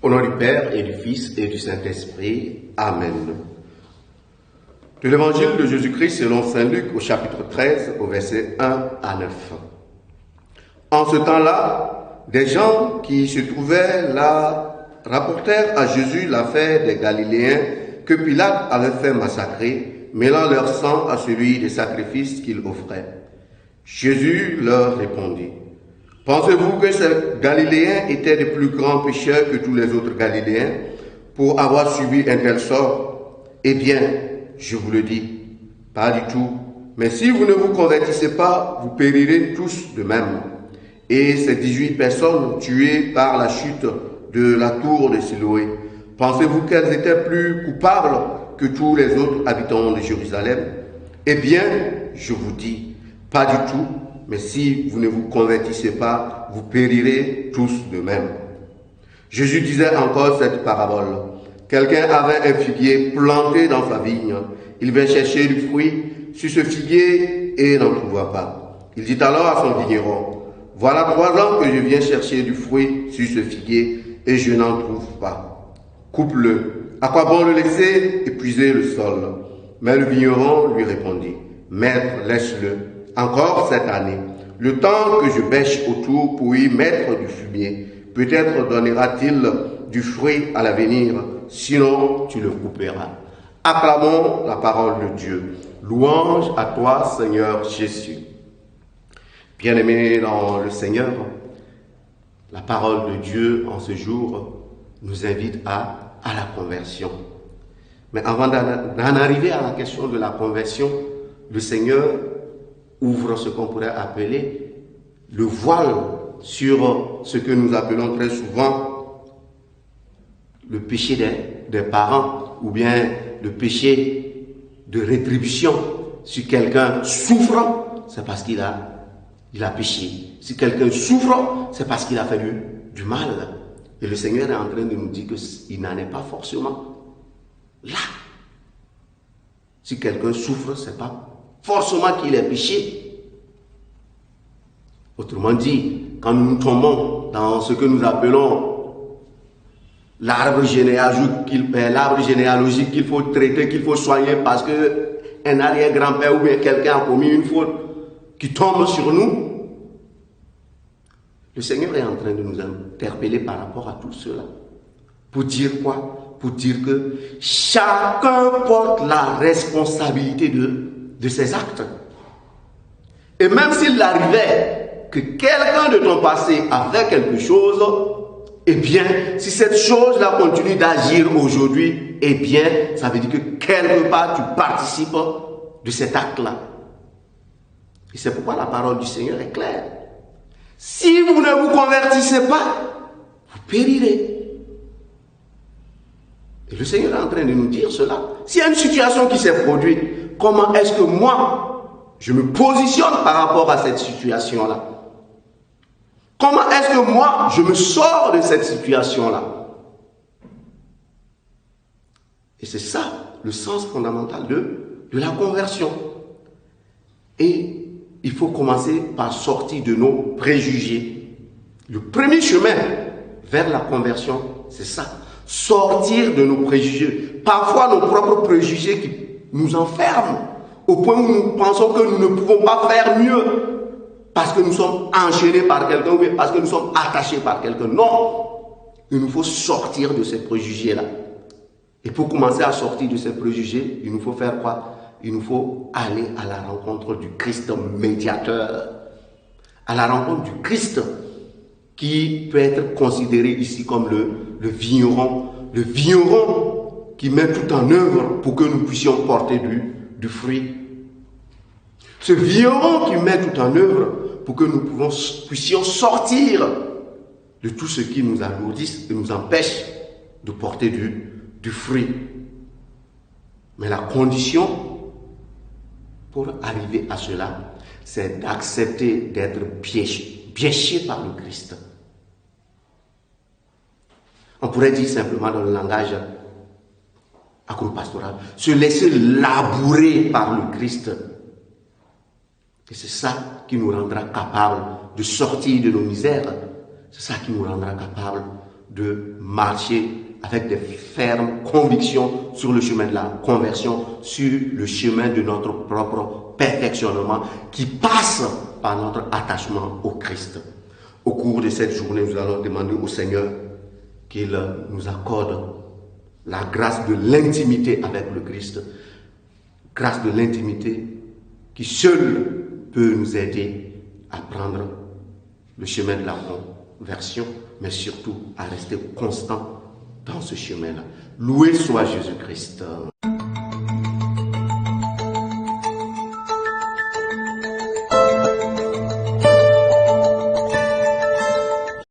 Au nom du Père et du Fils et du Saint-Esprit. Amen. De l'Évangile de Jésus-Christ selon Saint Luc au chapitre 13 au verset 1 à 9. En ce temps-là, des gens qui se trouvaient là rapportèrent à Jésus l'affaire des Galiléens que Pilate avait fait massacrer, mêlant leur sang à celui des sacrifices qu'il offrait. Jésus leur répondit: Pensez-vous que ces Galiléens étaient de plus grands pécheurs que tous les autres Galiléens pour avoir subi un tel sort? Eh bien, je vous le dis, pas du tout. Mais si vous ne vous convertissez pas, vous périrez tous de même. Et ces 18 personnes tuées par la chute de la tour de Siloé, pensez-vous qu'elles étaient plus coupables que tous les autres habitants de Jérusalem? Eh bien, je vous dis, pas du tout. Mais si vous ne vous convertissez pas, vous périrez tous de même. Jésus disait encore cette parabole. Quelqu'un avait un figuier planté dans sa vigne. Il vint chercher du fruit sur ce figuier et n'en trouva pas. Il dit alors à son vigneron: Voilà 3 ans que je viens chercher du fruit sur ce figuier et je n'en trouve pas. Coupe-le. À quoi bon le laisser épuiser le sol? Mais le vigneron lui répondit: Maître, laisse-le encore cette année, le temps que je bêche autour pour y mettre du fumier. Peut-être donnera-t-il du fruit à l'avenir, sinon tu le couperas. Acclamons la parole de Dieu. Louange à toi, Seigneur Jésus. Bien-aimés dans le Seigneur, la parole de Dieu en ce jour nous invite à la conversion. Mais avant d'en arriver à la question de la conversion, le Seigneur ouvre ce qu'on pourrait appeler le voile sur ce que nous appelons très souvent le péché des parents, ou bien le péché de rétribution. Si quelqu'un souffre, c'est parce qu'il a péché. Si quelqu'un souffre, c'est parce qu'il a fait du mal. Et le Seigneur est en train de nous dire qu'il n'en est pas forcément là. Si quelqu'un souffre, c'est pas forcément qu'il ait péché. Autrement dit, quand nous tombons dans ce que nous appelons l'arbre généalogique qu'il faut traiter, qu'il faut soigner parce qu'un arrière-grand-père ou bien quelqu'un a commis une faute qui tombe sur nous, le Seigneur est en train de nous interpeller par rapport à tout cela. Pour dire quoi? Pour dire que chacun porte la responsabilité de ses actes. Et même s'il arrivait que quelqu'un de ton passé a fait quelque chose, eh bien, si cette chose-là continue d'agir aujourd'hui, eh bien, ça veut dire que quelque part tu participes de cet acte-là. Et c'est pourquoi la parole du Seigneur est claire. Si vous ne vous convertissez pas, vous périrez. Et le Seigneur est en train de nous dire cela. S'il y a une situation qui s'est produite, comment est-ce que moi, je me positionne par rapport à cette situation-là? Comment est-ce que moi, je me sors de cette situation-là? Et c'est ça, le sens fondamental de la conversion. Et il faut commencer par sortir de nos préjugés. Le premier chemin vers la conversion, c'est ça. Sortir de nos préjugés. Parfois, nos propres préjugés qui nous enferment au point où nous pensons que nous ne pouvons pas faire mieux parce que nous sommes enchaînés par quelqu'un ou parce que nous sommes attachés par quelqu'un. Non, il nous faut sortir de ces préjugés-là. Et pour commencer à sortir de ces préjugés, il nous faut faire quoi? Il nous faut aller à la rencontre du Christ médiateur, à la rencontre du Christ qui peut être considéré ici comme le vigneron qui met tout en œuvre pour que nous puissions porter du fruit. Ce vigneron qui met tout en œuvre pour que nous puissions sortir de tout ce qui nous alourdisse et nous empêche de porter du fruit. Mais la condition pour arriver à cela, c'est d'accepter d'être piégé par le Christ. On pourrait dire simplement dans le langage agropastoral, se laisser labourer par le Christ. Et c'est ça qui nous rendra capables de sortir de nos misères. C'est ça qui nous rendra capables de marcher avec des fermes convictions sur le chemin de la conversion, sur le chemin de notre propre perfectionnement qui passe par notre attachement au Christ. Au cours de cette journée, nous allons demander au Seigneur qu'il nous accorde la grâce de l'intimité avec le Christ, grâce de l'intimité qui seule peut nous aider à prendre le chemin de la conversion, mais surtout à rester constant dans ce chemin-là. Loué soit Jésus-Christ.